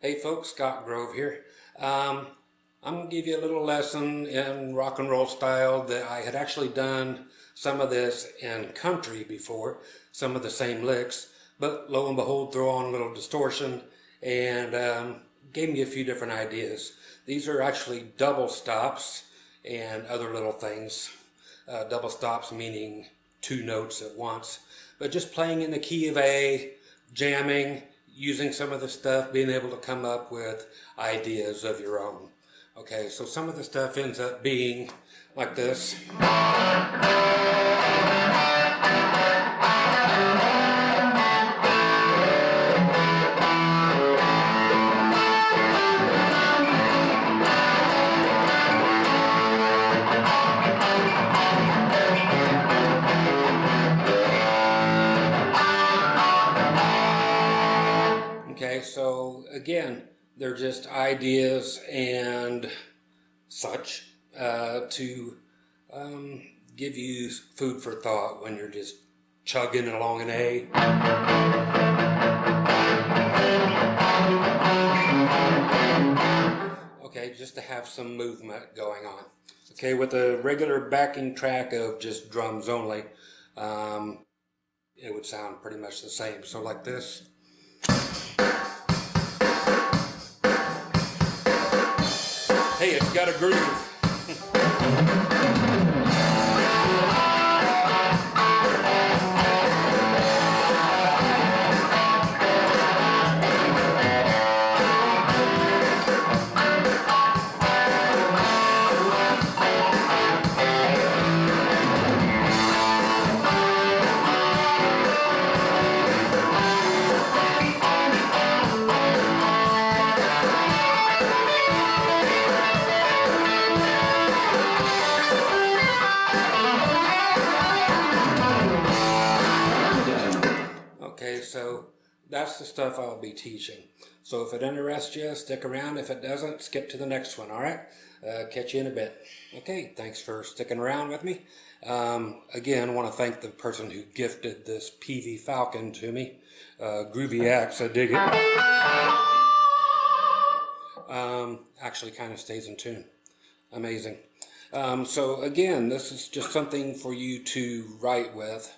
Hey folks, Scott Grove here. I'm going to give you a little lesson in rock and roll style that I had actually done some of this in country before, some of the same licks, but lo and behold, throw on a little distortion and gave me a few different ideas. These are actually double stops and other little things. Double stops meaning two notes at once, but just playing in the key of A, jamming, using some of the stuff, being able to come up with ideas of your own. Okay, so some of the stuff ends up being like this. Okay, so again, they're just ideas and such to give you food for thought when you're just chugging along an A. Okay, just to have some movement going on. Okay, with a regular backing track of just drums only, it would sound pretty much the same. So like this. Hey, it's got a groove. Okay, so that's the stuff I'll be teaching. So if it interests you, stick around. If it doesn't, skip to the next one, all right? Catch you in a bit. Okay, thanks for sticking around with me. Again, I want to thank the person who gifted this PV Falcon to me. Groovy axe, I dig it. Actually kind of stays in tune. Amazing. So again, this is just something for you to write with.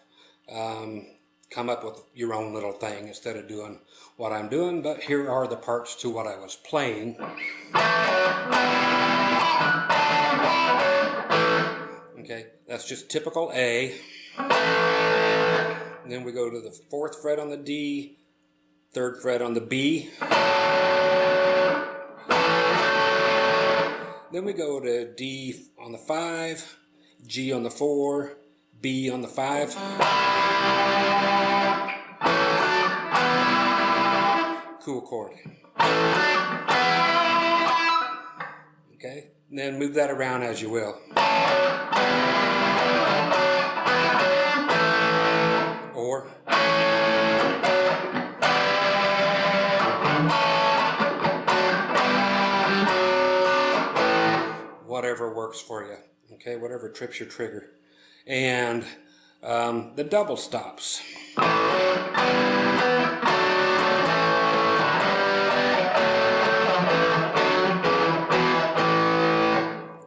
Come up with your own little thing instead of doing what I'm doing, but here are the parts to what I was playing. Okay, that's just typical A. And then we go to the 4th fret on the D, 3rd fret on the B. Then we go to D on the 5, G on the 4, B on the 5. Cool chord. Okay, and then move that around as you will. Or whatever works for you. Okay, whatever trips your trigger. And the double stops.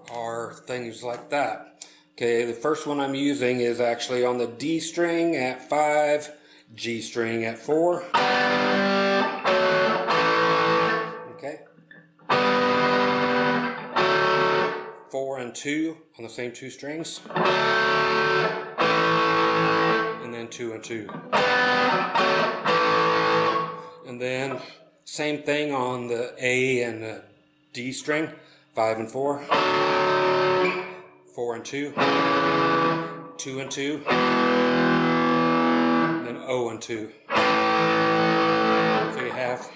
Are things like that. Okay, the first one I'm using is actually on the D string at 5, G string at 4. Okay. 4 and 2 on the same two strings. And then 2 and 2. And then same thing on the A and the D string, 5 and 4. 4 and 2. 2 and 2. And then O and 2. So you have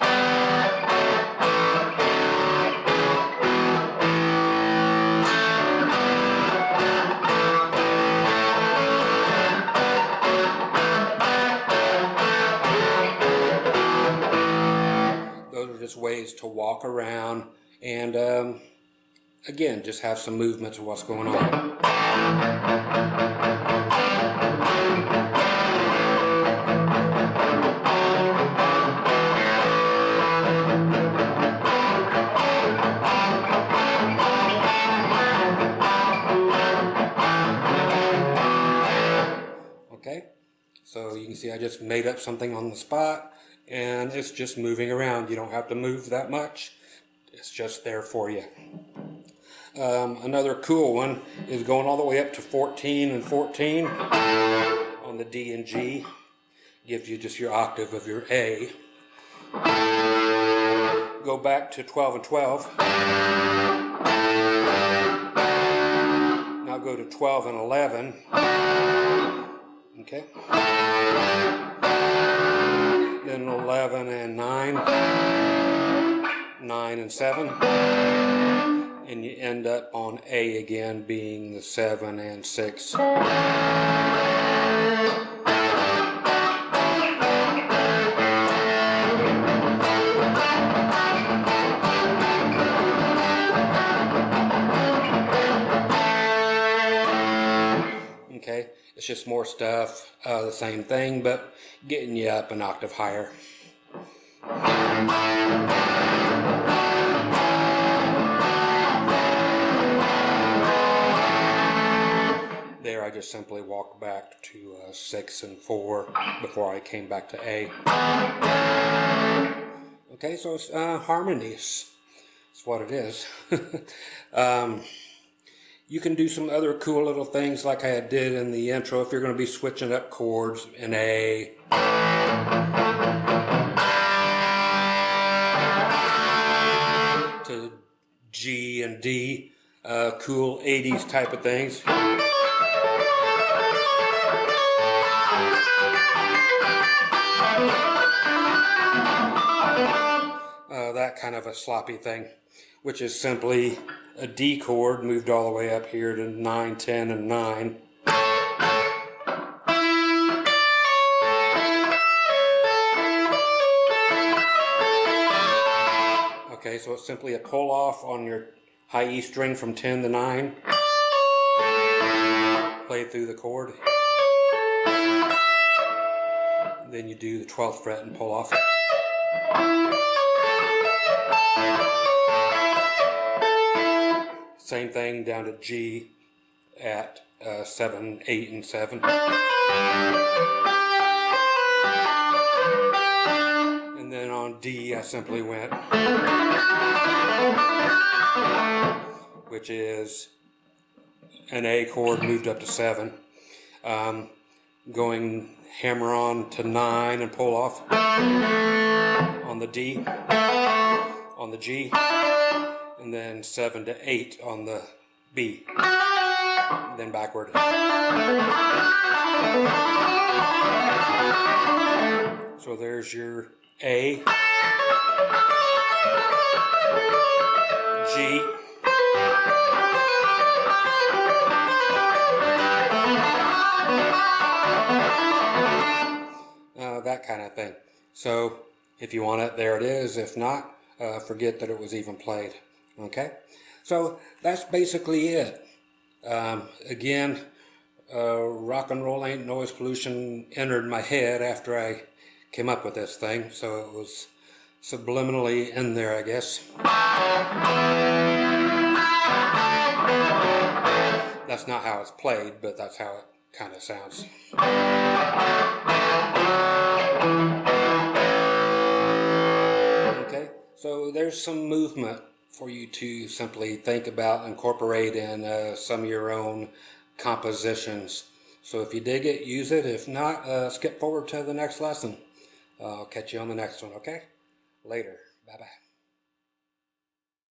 ways to walk around and again just have some movement to what's going on. can see I just made up something on the spot, and it's just moving around. You don't have to move that much. It's just there for you. Another cool one is going all the way up to 14 and 14 on the D and G. Gives you just your octave of your A. Go back to 12 and 12. Now go to 12 and 11. Okay. Then 11 and 9. 9 and 7. And you end up on A again, being the 7 and 6. Okay, it's just more stuff, the same thing, but getting you up an octave higher. There I just simply walked back to 6 and 4 before I came back to A. Okay, so it's harmonies. That's what it is. You can do some other cool little things like I did in the intro if you're going to be switching up chords in A. To G and D. Cool 80s type of things. That kind of a sloppy thing, which is simply a D chord moved all the way up here to 9, 10, and 9. Okay, so it's simply a pull off on your high E string from 10 to 9. Play through the chord. Then you do the 12th fret and pull off. Same thing down to G at 7, 8, and 7. And then on D I simply went, which is an A chord moved up to 7. Going hammer on to 9 and pull off on the D, on the G, and then 7 to 8 on the B, then backward. So there's your A, G, that kind of thing. So if you want it, there it is. If not, forget that it was even played. Okay, so that's basically it. Again, rock and roll ain't noise pollution entered my head after I came up with this thing, so it was subliminally in there, I guess. That's not how it's played, but that's how it kind of sounds. Okay, so there's some movement for you to simply think about, incorporate in some of your own compositions. So if you dig it, use it. If not, skip forward to the next lesson. I'll catch you on the next one, okay? Later. Bye-bye.